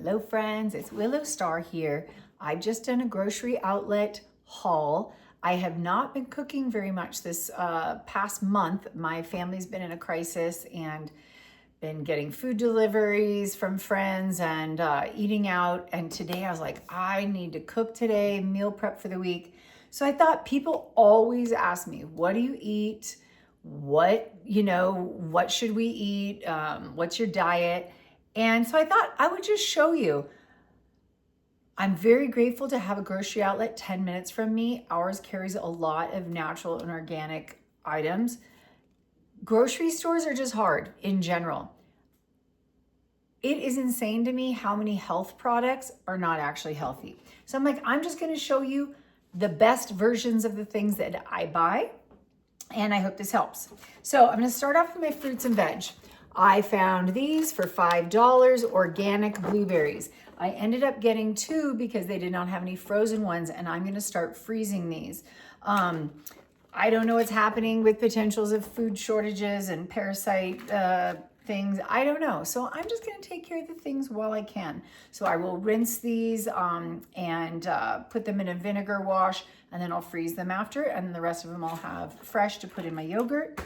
Hello friends, it's Willow Star here. I've just done a grocery outlet haul. I have not been cooking very much this past month. My family's been in a crisis and been getting food deliveries from friends and eating out. And today I was like, I need to cook today, meal prep for the week. So I thought people always ask me, what do you eat? What should we eat? What's your diet? And so I thought I would just show you. I'm very grateful to have a grocery outlet 10 minutes from me. Ours carries a lot of natural and organic items. Grocery stores are just hard in general. It is insane to me how many health products are not actually healthy. So I'm like, I'm just going to show you the best versions of the things that I buy. And I hope this helps. So I'm going to start off with my fruits and veg. I found these for $5, organic blueberries. I ended up getting two because they did not have any frozen ones, and I'm going to start freezing these. I don't know what's happening with potentials of food shortages and parasite things. I don't know. So I'm just going to take care of the things while I can. So I will rinse these and put them in a vinegar wash, and then I'll freeze them after, and the rest of them I'll have fresh to put in my yogurt.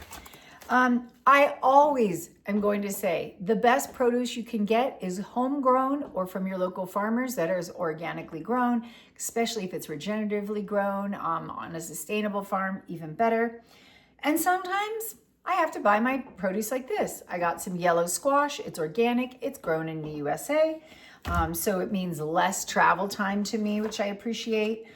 I always am going to say the best produce you can get is homegrown or from your local farmers that is organically grown, especially if it's regeneratively grown on a sustainable farm, even better. And sometimes I have to buy my produce like this. I got some yellow squash. It's organic. It's grown in the USA. So it means less travel time to me, which I appreciate.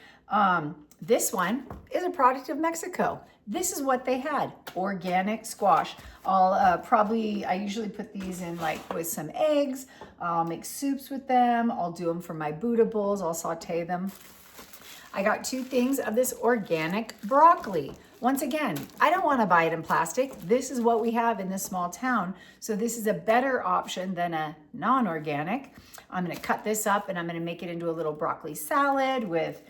This one is a product of Mexico. This is what they had, organic squash. I usually put these in like with some eggs. I'll make soups with them. I'll do them for my Buddha bowls. I'll saute them. I got two things of this organic broccoli. Once again, I don't want to buy it in plastic. This is what we have in this small town. So this is a better option than a non-organic. I'm going to cut this up and I'm going to make it into a little broccoli salad with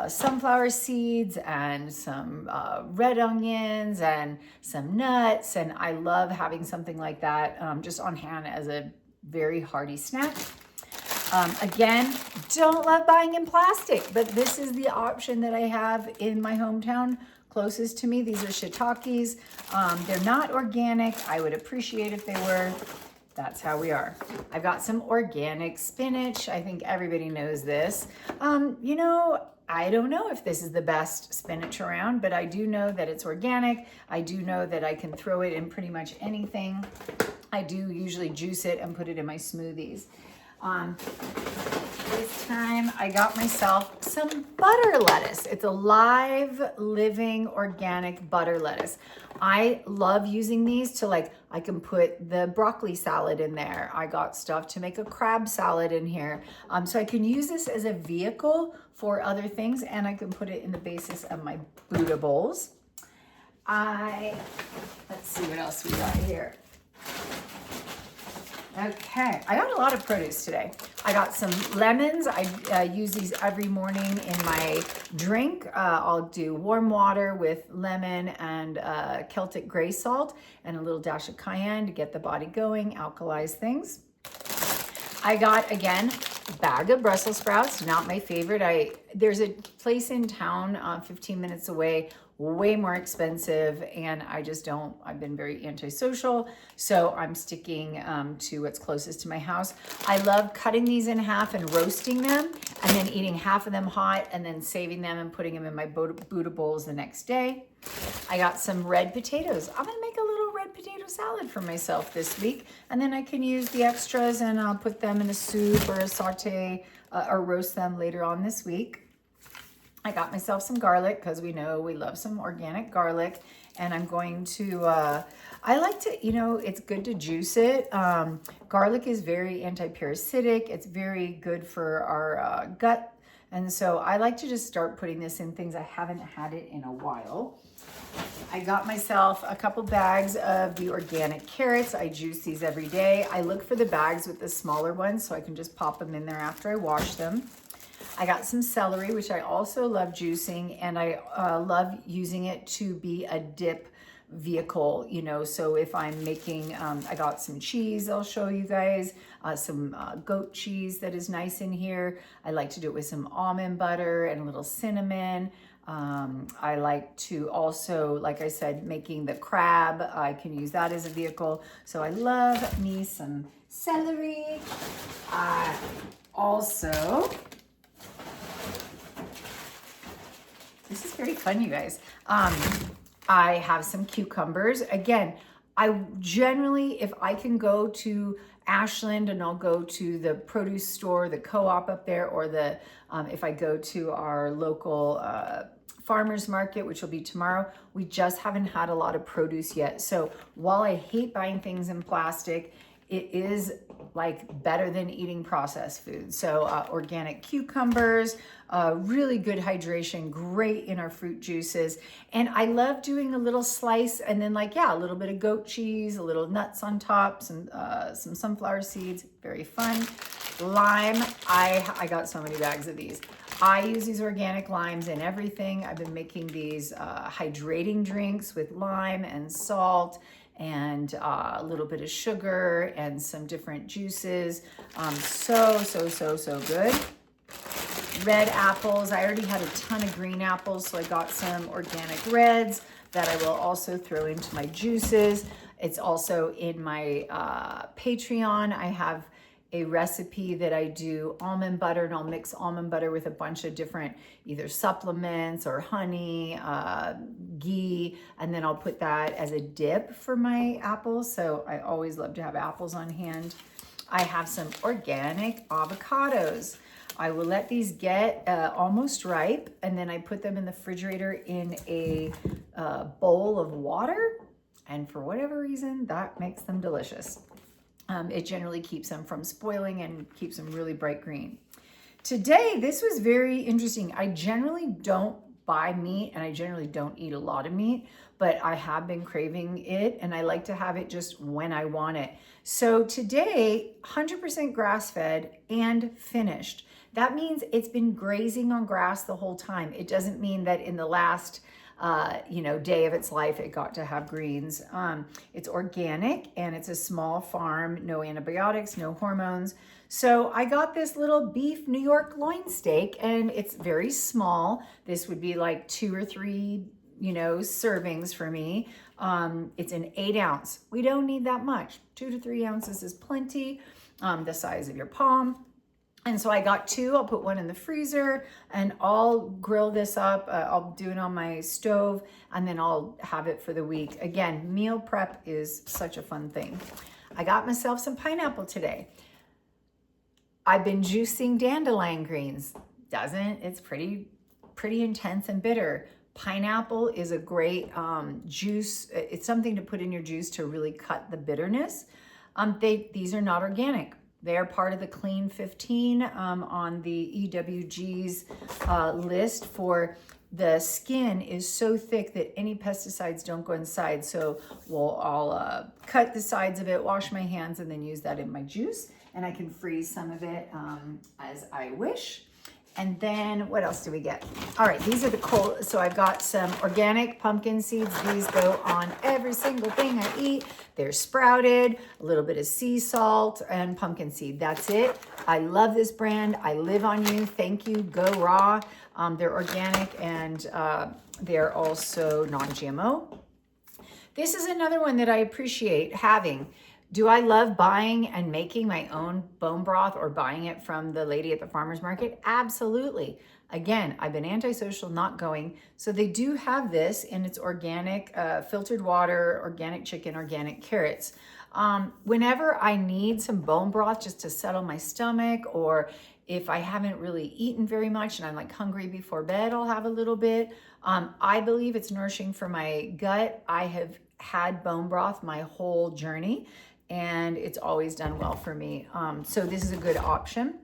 sunflower seeds and some red onions and some nuts. And I love having something like that just on hand as a very hearty snack. Again, don't love buying in plastic, but this is the option that I have in my hometown closest to me. These are shiitakes. They're not organic. I would appreciate if they were. That's how we are. I've got some organic spinach. I think everybody knows this. I don't know if this is the best spinach around, but I do know that it's organic. I do know that I can throw it in pretty much anything. I do usually juice it and put it in my smoothies. This time I got myself some butter lettuce. It's a live, living, organic butter lettuce. I love using these to I can put the broccoli salad in there. I got stuff to make a crab salad in here. So I can use this as a vehicle for other things, and I can put it in the basis of my Buddha bowls. Let's see what else we got here. Okay, I got a lot of produce today. I got some lemons. I use these every morning in my drink. I'll do warm water with lemon and Celtic gray salt and a little dash of cayenne to get the body going, alkalize things. I got, again, a bag of Brussels sprouts, not my favorite. There's a place in town 15 minutes away, way more expensive, and I've been very antisocial, so I'm sticking to what's closest to my house. I love cutting these in half and roasting them, and then eating half of them hot, and then saving them and putting them in my Buddha bowls the next day. I got some red potatoes. I'm gonna make a little red potato salad for myself this week, and then I can use the extras and I'll put them in a soup or a saute or roast them later on this week. I got myself some garlic because we know we love some organic garlic, and I'm going to, I like to, it's good to juice it. Garlic is very anti-parasitic. It's very good for our gut. And so I like to just start putting this in things I haven't had it in a while. I got myself a couple bags of the organic carrots. I juice these every day. I look for the bags with the smaller ones so I can just pop them in there after I wash them. I got some celery, which I also love juicing, and I love using it to be a dip vehicle, so if I'm making, I got some cheese, I'll show you guys, some goat cheese that is nice in here. I like to do it with some almond butter and a little cinnamon. I like to also, like I said, making the crab, I can use that as a vehicle. So I love me some celery. Also, this is very fun, you guys. I have some cucumbers. Again, I generally, if I can go to Ashland and I'll go to the produce store, the co-op up there, or if I go to our local farmers market, which will be tomorrow, we just haven't had a lot of produce yet. So while I hate buying things in plastic, it is like better than eating processed food. So organic cucumbers, really good hydration, great in our fruit juices. And I love doing a little slice and then a little bit of goat cheese, a little nuts on top, some sunflower seeds, very fun. Lime, I got so many bags of these. I use these organic limes in everything. I've been making these hydrating drinks with lime and salt and a little bit of sugar and some different juices. So good. Red apples. I already had a ton of green apples, so I got some organic reds that I will also throw into my juices. It's also in my Patreon. I have a recipe that I do almond butter, and I'll mix almond butter with a bunch of different either supplements or honey, ghee, and then I'll put that as a dip for my apples. So I always love to have apples on hand. I have some organic avocados. I will let these get almost ripe, and then I put them in the refrigerator in a bowl of water, and for whatever reason, that makes them delicious. It generally keeps them from spoiling and keeps them really bright green. Today, this was very interesting. I generally don't buy meat and I generally don't eat a lot of meat, but I have been craving it and I like to have it just when I want it. So today, 100% grass-fed and finished. That means it's been grazing on grass the whole time. It doesn't mean that in the last day of its life, it got to have greens. It's organic and it's a small farm, no antibiotics, no hormones. So I got this little beef New York loin steak and it's very small. This would be like 2 or 3, servings for me. It's an 8 ounce. We don't need that much. 2 to 3 ounces is plenty, the size of your palm. And so I got 2, I'll put 1 in the freezer and I'll grill this up. I'll do it on my stove and then I'll have it for the week. Again, meal prep is such a fun thing. I got myself some pineapple today. I've been juicing dandelion greens. It's pretty intense and bitter. Pineapple is a great juice. It's something to put in your juice to really cut the bitterness. These are not organic. They are part of the Clean 15 on the EWG's list for the skin is so thick that any pesticides don't go inside. So I'll cut the sides of it, wash my hands, and then use that in my juice. And I can freeze some of it as I wish. And then what else do we get? All right, these are the cold. So I've got some organic pumpkin seeds. These go on every single thing I eat. They're sprouted, a little bit of sea salt and pumpkin seed. That's it. I love this brand. I live on you. Thank you. Go Raw. They're organic and they're also non-GMO. This is another one that I appreciate having. Do I love buying and making my own bone broth or buying it from the lady at the farmer's market? Absolutely. Again, I've been antisocial not going. So they do have this and it's organic, filtered water, organic chicken, organic carrots. Whenever I need some bone broth just to settle my stomach, or if I haven't really eaten very much and I'm like hungry before bed, I'll have a little bit. I believe it's nourishing for my gut. I have had bone broth my whole journey and it's always done well for me. So this is a good option.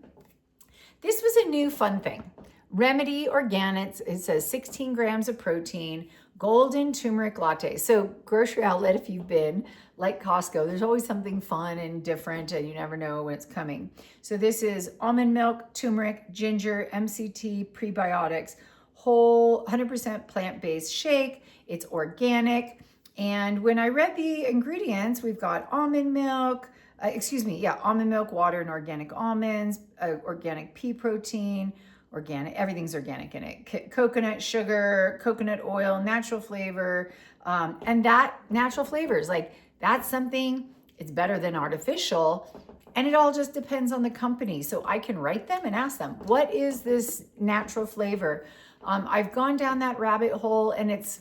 This was a new fun thing. Remedy Organics, it says 16 grams of protein, golden turmeric latte. So grocery outlet, if you've been, like Costco, there's always something fun and different and you never know when it's coming. So this is almond milk, turmeric, ginger, MCT, prebiotics, whole 100% plant-based shake. It's organic. And when I read the ingredients, we've got almond milk, almond milk, water, and organic almonds, organic pea protein, organic, everything's organic in it, coconut sugar, coconut oil, natural flavor. And that natural flavors, like that's something, it's better than artificial. And it all just depends on the company. So I can write them and ask them, what is this natural flavor? I've gone down that rabbit hole and it's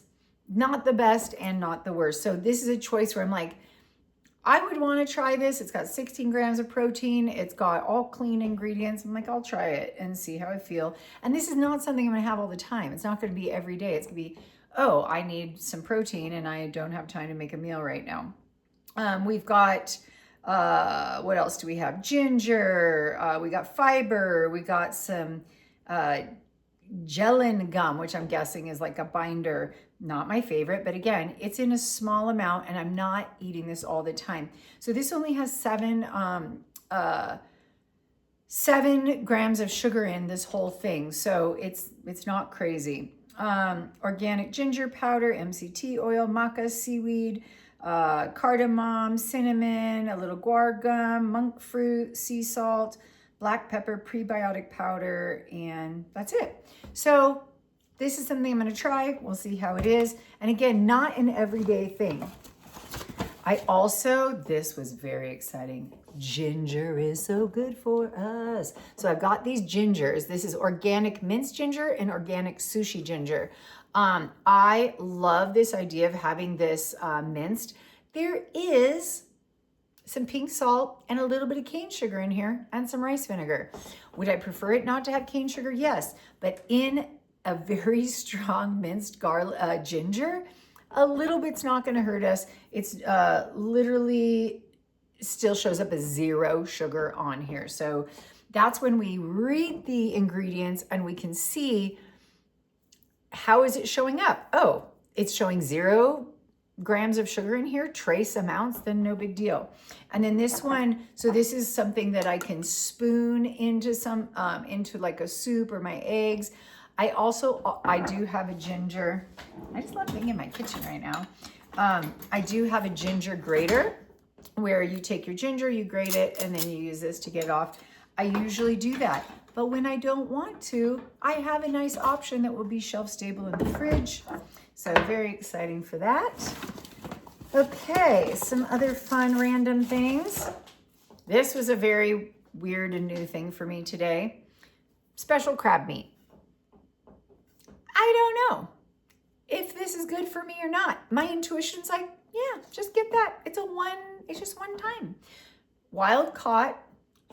not the best and not the worst. So this is a choice where I'm like, I would want to try this. It's got 16 grams of protein. It's got all clean ingredients. I'm like, I'll try it and see how I feel. And this is not something I'm going to have all the time. It's not going to be every day. It's going to be, oh, I need some protein and I don't have time to make a meal right now. We've got, what else do we have? Ginger, we got fiber, we got some gellan gum, which I'm guessing is like a binder. Not my favorite, but again, it's in a small amount and I'm not eating this all the time. So this only has 7 grams of sugar in this whole thing. So it's not crazy. Organic ginger powder, MCT oil, maca seaweed, cardamom, cinnamon, a little guar gum, monk fruit, sea salt, black pepper, prebiotic powder, and that's it. So this is something I'm going to try. We'll see how it is. And again, not an everyday thing. This was very exciting. Ginger is so good for us. So I've got these gingers. This is organic minced ginger and organic sushi ginger. I love this idea of having this minced. There is some pink salt and a little bit of cane sugar in here and some rice vinegar. Would I prefer it not to have cane sugar? Yes, but in a very strong minced ginger, a little bit's not going to hurt us. It's literally still shows up as 0 sugar on here. So that's when we read the ingredients and we can see how is it showing up. Oh, it's showing 0 grams of sugar in here, trace amounts, then no big deal. And then this one, so this is something that I can spoon into into like a soup or my eggs. I do have a ginger. I just love being in my kitchen right now. I do have a ginger grater where you take your ginger, you grate it, and then you use this to get it off. I usually do that. But when I don't want to, I have a nice option that will be shelf stable in the fridge. So very exciting for that. Okay, some other fun random things. This was a very weird and new thing for me today. Special crab meat. I don't know if this is good for me or not. My intuition's like, yeah, just get that. It's just one time. Wild caught,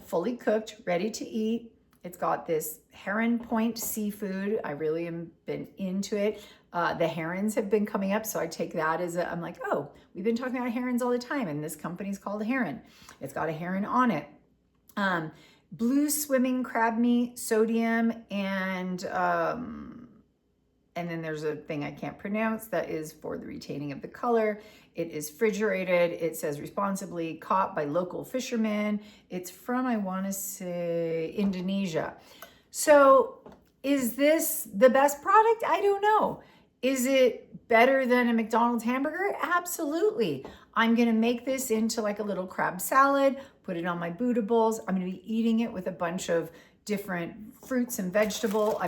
fully cooked, ready to eat. It's got this Heron Point seafood. I really am been into it. The herons have been coming up, so I take that as I'm like, oh, we've been talking about herons all the time, and this company's called Heron. It's got a heron on it. Blue swimming crab meat, sodium, and then there's a thing I can't pronounce that is for the retaining of the color. It is refrigerated. It says responsibly caught by local fishermen. It's from, I want to say, Indonesia. So is this the best product? I don't know. Is it better than a McDonald's hamburger? Absolutely. I'm going to make this into like a little crab salad, put it on my Buddha bowls. I'm going to be eating it with a bunch of different fruits and vegetables.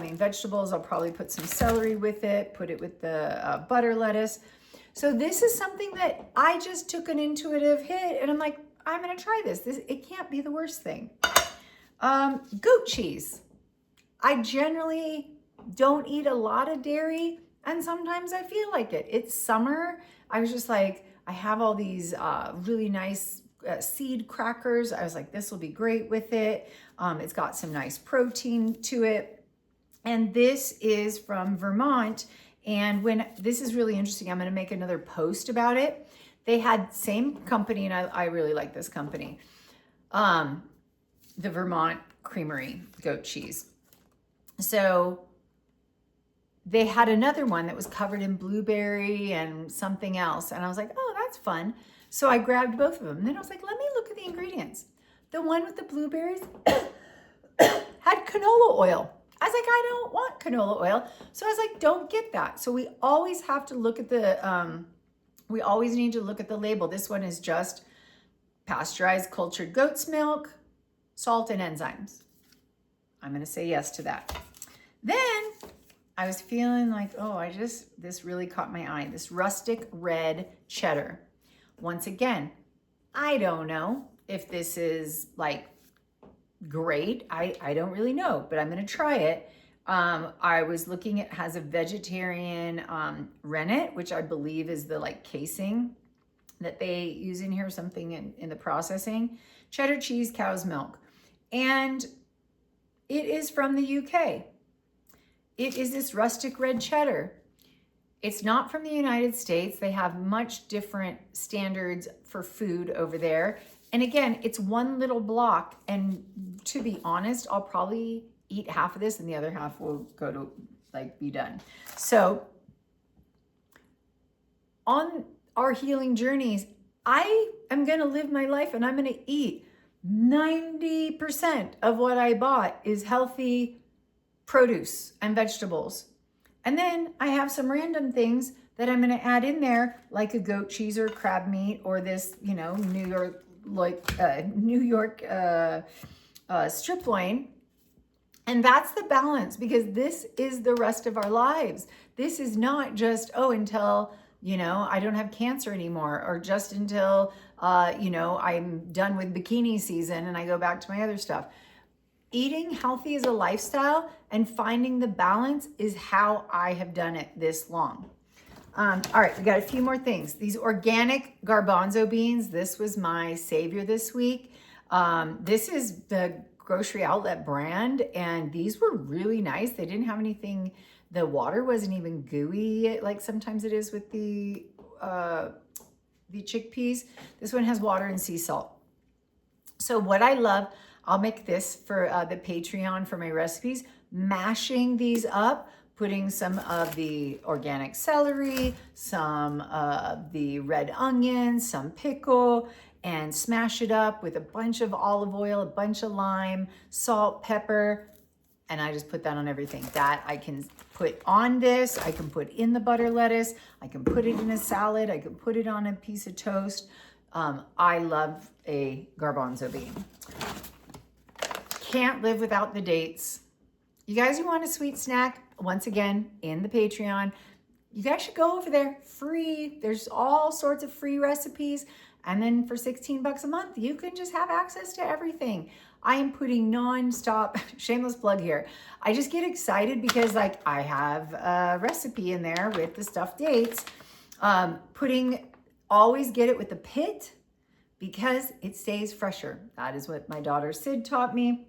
I'll probably put some celery with it, put it with the butter lettuce. So this is something that I just took an intuitive hit and I'm like, I'm going to try this. It can't be the worst thing. Goat cheese. I generally don't eat a lot of dairy and sometimes I feel like it. It's summer. I was just like, I have all these really nice seed crackers. I was like, this will be great with it. It's got some nice protein to it. And this is from Vermont. And this is really interesting. I'm going to make another post about it. They had same company, and I really like this company. The Vermont Creamery goat cheese. So they had another one that was covered in blueberry and something else. And I was like, oh, that's fun. So I grabbed both of them. And then I was like, let me look at the ingredients. The one with the blueberries had canola oil. I was like, I don't want canola oil. So I was like, don't get that. So we always have to look at the We always need to look at the label. This one is just pasteurized cultured goat's milk, salt, and enzymes. I'm going to say yes to that. Then I was feeling like, oh, this really caught my eye. This rustic red cheddar. Once again, I don't know if this is like great. I don't really know, but I'm going to try it. I was looking, it has a vegetarian rennet, which I believe is the like casing that they use in here, something in the processing. Cheddar cheese, cow's milk. And it is from the UK. It is this rustic red cheddar. It's not from the United States. They have much different standards for food over there. And again, it's one little block. And to be honest, I'll probably eat half of this and the other half will go to like be done. So on our healing journeys, I am going to live my life and I'm going to eat 90% of what I bought is healthy produce and vegetables. And then I have some random things that I'm going to add in there, like a goat cheese or crab meat or this, you know, New York strip loin. And that's the balance, because this is the rest of our lives. This is not just, oh, until, you know, I don't have cancer anymore, or just until, you know, I'm done with bikini season and I go back to my other stuff. Eating healthy is a lifestyle, and finding the balance is how I have done it this long. All right, we got a few more things. These organic garbanzo beans, this was my savior this week. This is the Grocery Outlet brand, and these were really nice. They didn't have anything, the water wasn't even gooey like sometimes it is with the chickpeas. This one has water and sea salt. So what I love, I'll make this for the Patreon for my recipes, mashing these up, putting some of the organic celery, some of the red onions, some pickle, and smash it up with a bunch of olive oil, a bunch of lime, salt, pepper, and I just put that on everything. That I can put on this, I can put in the butter lettuce, I can put it in a salad, I can put it on a piece of toast. I love a garbanzo bean. Can't live without the dates. You guys who want a sweet snack, once again, in the Patreon, you guys should go over there, free. There's all sorts of free recipes. And then for 16 bucks a month, you can just have access to everything. I am putting nonstop, shameless plug here. I just get excited because like I have a recipe in there with the stuffed dates. Always get it with the pit because it stays fresher. That is what my daughter Sid taught me.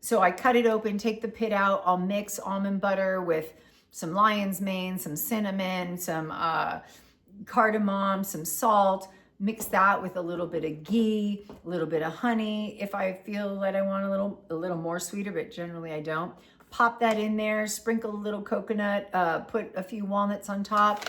So I cut it open, take the pit out. I'll mix almond butter with some lion's mane, some cinnamon, some cardamom, some salt, mix that with a little bit of ghee, a little bit of honey. If I feel that I want a little more sweeter, but generally I don't, pop that in there, sprinkle a little coconut, put a few walnuts on top.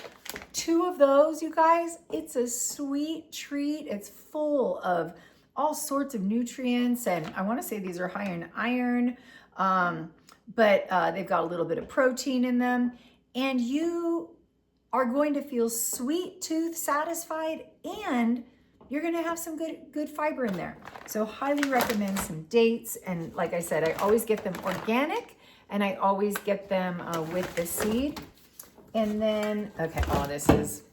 2 of those, you guys, it's a sweet treat. It's full of all sorts of nutrients, and I want to say these are high in iron, but they've got a little bit of protein in them, and you are going to feel sweet tooth satisfied, and you're going to have some good fiber in there. So highly recommend some dates. And like I said, I always get them organic, and I always get them with the seed. And then, okay, this is,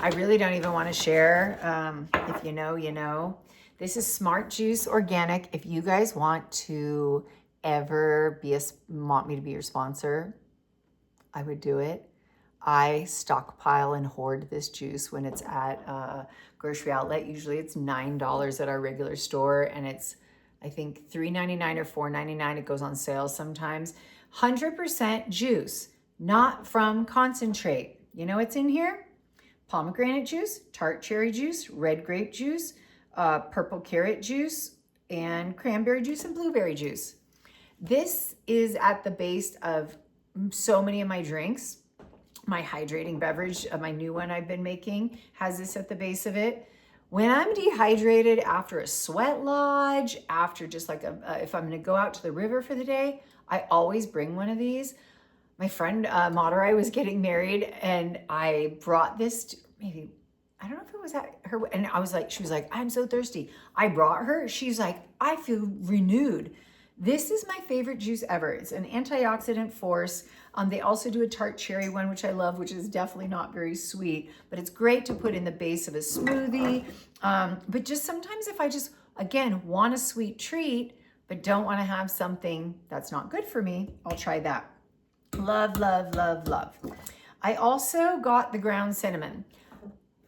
I really don't even want to share. If you know, you know. This is Smart Juice Organic. If you guys want to ever want me to be your sponsor, I would do it. I stockpile and hoard this juice when it's at Grocery Outlet. Usually it's $9 at our regular store, and it's, I think, $3.99 or $4.99. It goes on sale sometimes. 100% juice, not from concentrate. You know what's in here? Pomegranate juice, tart cherry juice, red grape juice, purple carrot juice, and cranberry juice and blueberry juice. This is at the base of so many of my drinks. My hydrating beverage, my new one I've been making, has this at the base of it. When I'm dehydrated after a sweat lodge, after just like if I'm gonna go out to the river for the day, I always bring one of these. my friend Madurai was getting married, and I brought this to, maybe, I don't know if it was at her, and I was like, she was like, I'm so thirsty. I brought her. She's like, I feel renewed. This is my favorite juice ever. It's an antioxidant force. They also do a tart cherry one, which I love, which is definitely not very sweet, but it's great to put in the base of a smoothie. But just sometimes if I just, again, want a sweet treat, but don't want to have something that's not good for me, I'll try that. Love, love, love, love. I also got the ground cinnamon.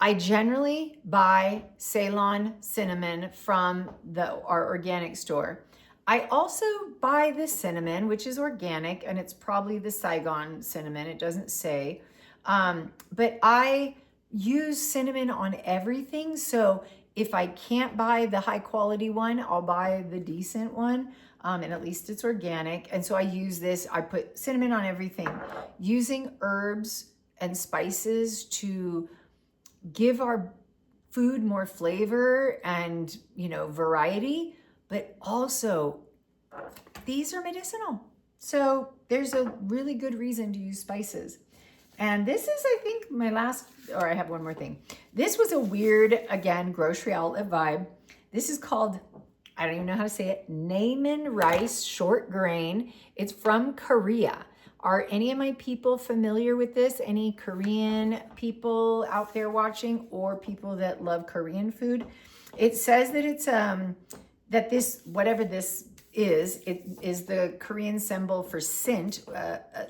I generally buy Ceylon cinnamon from our organic store. I also buy the cinnamon, which is organic, and it's probably the Saigon cinnamon. It doesn't say. But I use cinnamon on everything. So if I can't buy the high quality one, I'll buy the decent one. And at least it's organic. And so I use this, I put cinnamon on everything. Using herbs and spices to give our food more flavor and, you know, variety, but also these are medicinal. So there's a really good reason to use spices. And this is, I think, my last, or I have one more thing. This was a weird, again, grocery outlet vibe. This is called, I don't even know how to say it, Naaman rice short grain. It's from Korea. Are any of my people familiar with this? Any Korean people out there watching, or people that love Korean food? It says that it's, that this, whatever this is, it is the Korean symbol for scent,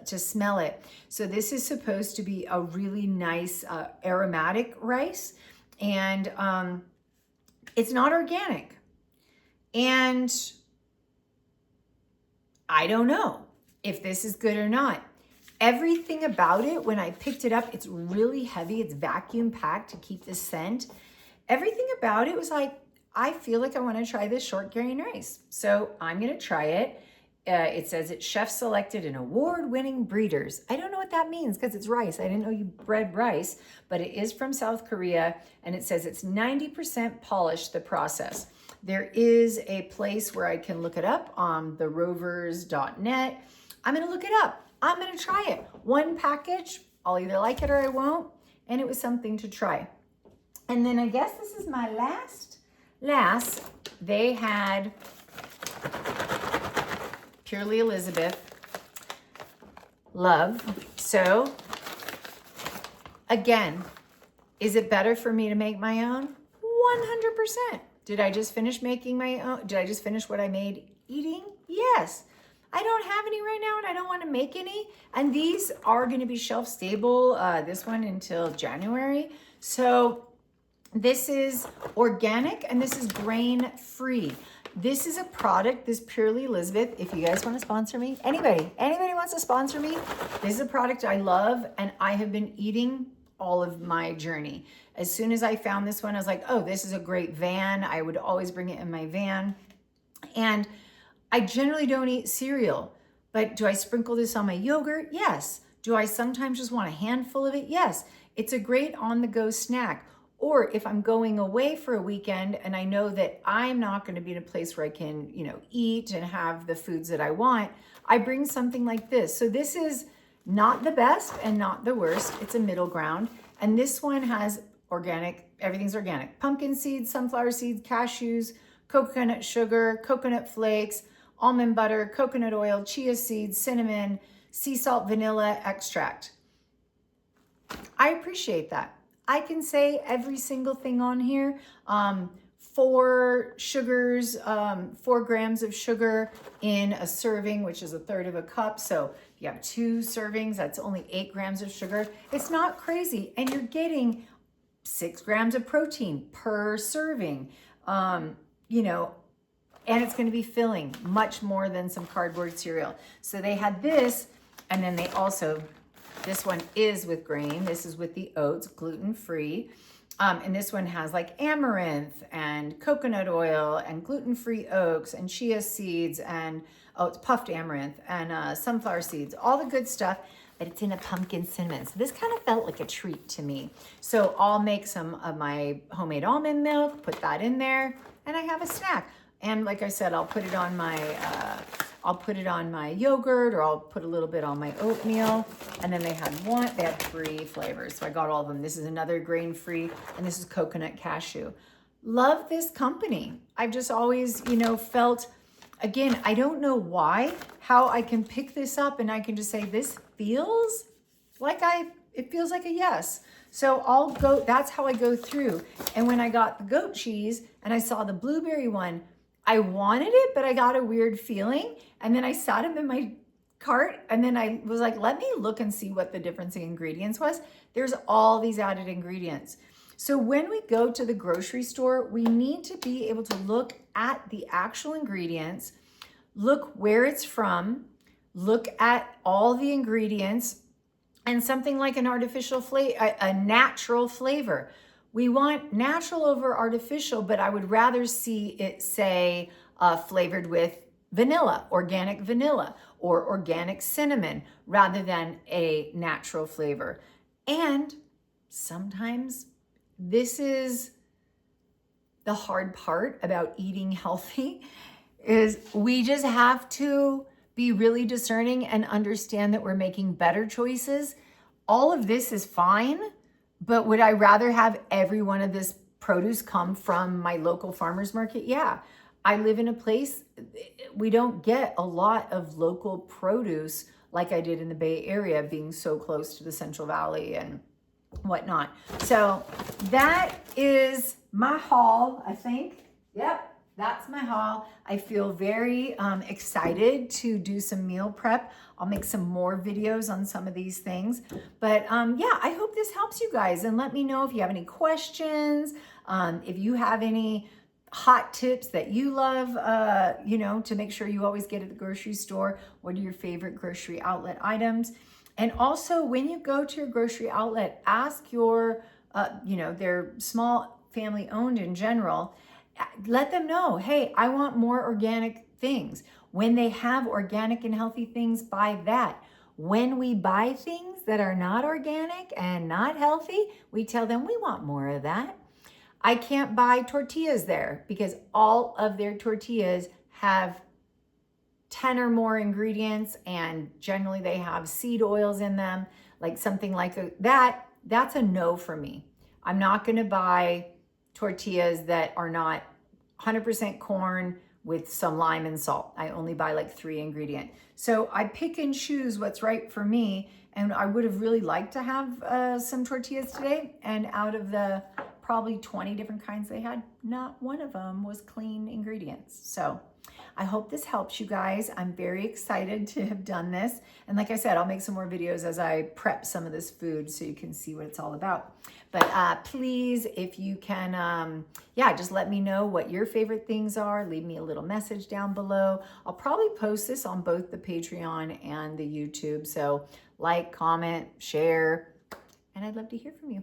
to smell it. So this is supposed to be a really nice aromatic rice, and it's not organic. And I don't know if this is good or not. Everything about it, when I picked it up, it's really heavy. It's vacuum packed to keep the scent. Everything about it was like, I feel like I want to try this short grain rice. So I'm going to try it. It says it's chef selected and award-winning breeders. I don't know what that means because it's rice. I didn't know you bred rice, but it is from South Korea, and it says it's 90% polished, the process. There is a place where I can look it up on the rovers.net. I'm going to look it up. I'm going to try it. One package, I'll either like it or I won't, and it was something to try. And then I guess this is my last, they had Purely Elizabeth Love. So again, is it better for me to make my own? 100%. Did I just finish making my own? Did I just finish what I made eating? Yes. I don't have any right now, and I don't want to make any. And these are going to be shelf stable, this one until January. So this is organic and this is grain free. This is a product, this Purely Elizabeth, if you guys want to sponsor me, anybody wants to sponsor me, this is a product I love, and I have been eating all of my journey. As soon as I found this one, I was like, oh, this is a great van. I would always bring it in my van. And I generally don't eat cereal, but do I sprinkle this on my yogurt? Yes. Do I sometimes just want a handful of it? Yes. It's a great on-the-go snack. Or if I'm going away for a weekend and I know that I'm not going to be in a place where I can, you know, eat and have the foods that I want, I bring something like this. So this is not the best and not the worst. It's a middle ground. And this one has organic, everything's organic. Pumpkin seeds, sunflower seeds, cashews, coconut sugar, coconut flakes, almond butter, coconut oil, chia seeds, cinnamon, sea salt, vanilla extract. I appreciate that. I can say every single thing on here. 4 sugars, 4 grams of sugar in a serving, which is 1/3 of a cup. So if you have 2 servings, that's only 8 grams of sugar. It's not crazy. And you're getting 6 grams of protein per serving, you know, and it's going to be filling much more than some cardboard cereal. So they had this, and then they also, this one is with grain. This is with the oats, gluten-free. And this one has like amaranth and coconut oil and gluten-free oats and chia seeds and, oh, it's puffed amaranth and sunflower seeds, all the good stuff, but it's in a pumpkin cinnamon. So this kind of felt like a treat to me. So I'll make some of my homemade almond milk, put that in there, and I have a snack. And like I said, I'll put it on my I'll put it on my yogurt, or I'll put a little bit on my oatmeal. And then they had 3 flavors. So I got all of them. This is another grain-free, and this is coconut cashew. Love this company. I've just always, felt, again, I don't know why, how I can pick this up and I can just say, this feels like it feels like a yes. So that's how I go through. And when I got the goat cheese and I saw the blueberry one, I wanted it, but I got a weird feeling. And then I sat them in my cart, and then I was like, let me look and see what the difference in ingredients was. There's all these added ingredients. So when we go to the grocery store, we need to be able to look at the actual ingredients, look where it's from, look at all the ingredients, and something like an artificial flavor, a natural flavor. We want natural over artificial, but I would rather see it say flavored with vanilla, organic vanilla, or organic cinnamon, rather than a natural flavor. And sometimes this is the hard part about eating healthy, is we just have to be really discerning and understand that we're making better choices. All of this is fine, but would I rather have every one of this produce come from my local farmer's market? Yeah. I live in a place, we don't get a lot of local produce like I did in the Bay Area, being so close to the Central Valley and whatnot. So that is my haul, I think. Yep, that's my haul. I feel very excited to do some meal prep. I'll make some more videos on some of these things. But yeah, I hope this helps you guys. And let me know if you have any questions, if you have any hot tips that you love, to make sure you always get at the grocery store. What are your favorite grocery outlet items? And also, when you go to your grocery outlet, ask your, they're small family owned in general, let them know, hey, I want more organic things. When they have organic and healthy things, buy that. When we buy things that are not organic and not healthy, we tell them we want more of that. I can't buy tortillas there because all of their tortillas have 10 or more ingredients, and generally they have seed oils in them, like something like that. That's a no for me. I'm not going to buy tortillas that are not 100% corn with some lime and salt. I only buy like 3 ingredient. So I pick and choose what's right for me. And I would have really liked to have some tortillas today. And out of the probably 20 different kinds they had, not one of them was clean ingredients. So I hope this helps you guys. I'm very excited to have done this. And like I said, I'll make some more videos as I prep some of this food so you can see what it's all about. But please, if you can, just let me know what your favorite things are. Leave me a little message down below. I'll probably post this on both the Patreon and the YouTube. So like, comment, share, and I'd love to hear from you.